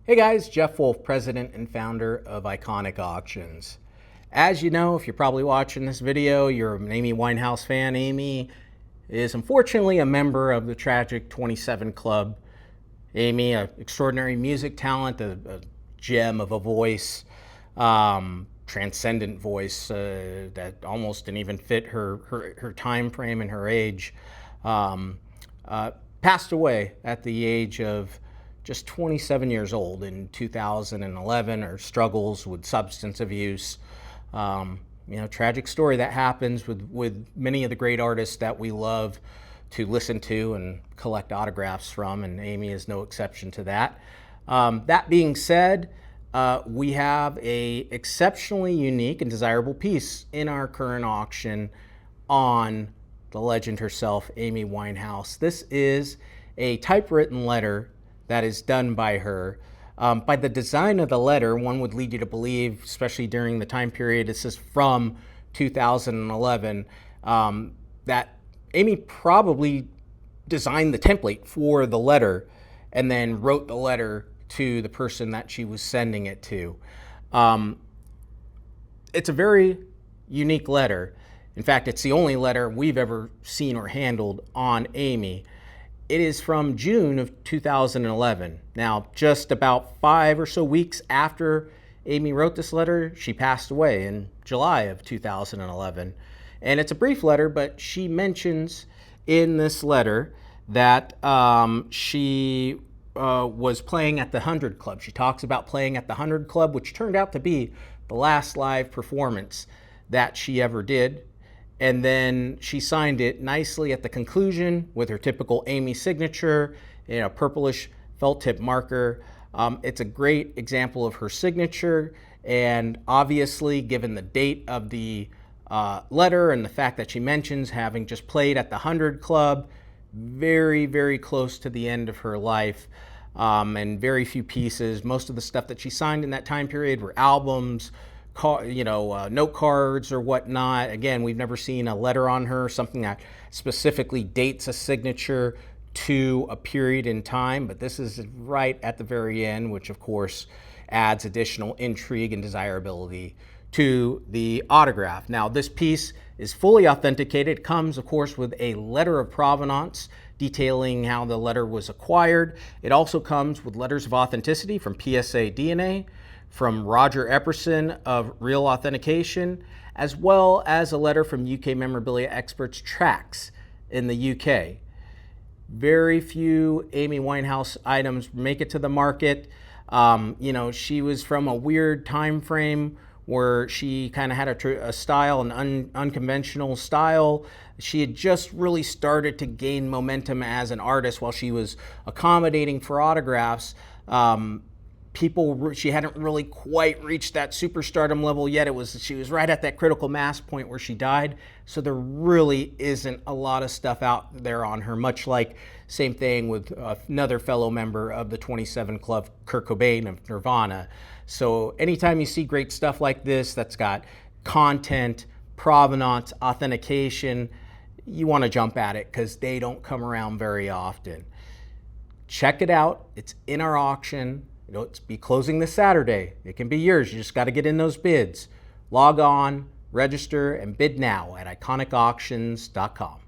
Hey guys, Jeff Wolf, president and founder of Iconic Auctions. As you know, if you're probably watching this video, you're an Amy Winehouse fan. Amy is unfortunately a member of the Tragic 27 Club. Amy, an extraordinary music talent, a gem of a voice, transcendent voice that almost didn't even fit her time frame and her age, passed away at the age of just 27 years old in 2011. Her struggles with substance abuse. Tragic story that happens with many of the great artists that we love to listen to and collect autographs from, and Amy is no exception to that. That being said, we have a exceptionally unique and desirable piece in our current auction on the legend herself, Amy Winehouse. This is a typewritten letter that is done by her. By the design of the letter, one would lead you to believe, especially during the time period, this is from 2011, that Amy probably designed the template for the letter and then wrote the letter to the person that she was sending it to. It's a very unique letter. In fact, it's the only letter we've ever seen or handled on Amy. It is from June of 2011. Now, just about 5 or so weeks after Amy wrote this letter, she passed away in July of 2011. And it's a brief letter, but she mentions in this letter that she was playing at the 100 Club. She talks about playing at the 100 Club, which turned out to be the last live performance that she ever did. And then she signed it nicely at the conclusion with her typical Amy signature in a purplish felt tip marker. It's a great example of her signature, and obviously, given the date of the letter and the fact that she mentions having just played at the 100 Club, very, very close to the end of her life, and very few pieces. Most of the stuff that she signed in that time period were albums, note cards or whatnot. Again, we've never seen a letter on her, something that specifically dates a signature to a period in time, but this is right at the very end, which of course adds additional intrigue and desirability to the autograph. Now, this piece is fully authenticated. It comes, of course, with a letter of provenance detailing how the letter was acquired. It also comes with letters of authenticity from PSA DNA, from Roger Epperson of Real Authentication, as well as a letter from UK memorabilia experts Trax in the UK. Very few Amy Winehouse items make it to the market. She was from a weird time frame where she kind of had a style, an unconventional style. She had just really started to gain momentum as an artist while she was accommodating for autographs. She hadn't really quite reached that superstardom level yet. She was right at that critical mass point where she died. So there really isn't a lot of stuff out there on her, much like same thing with another fellow member of the 27 Club, Kurt Cobain of Nirvana. So anytime you see great stuff like this that's got content, provenance, authentication, you want to jump at it because they don't come around very often. Check it out. It's in our auction. It's be closing this Saturday. It can be yours. You just got to get in those bids. Log on, register, and bid now at iconicauctions.com.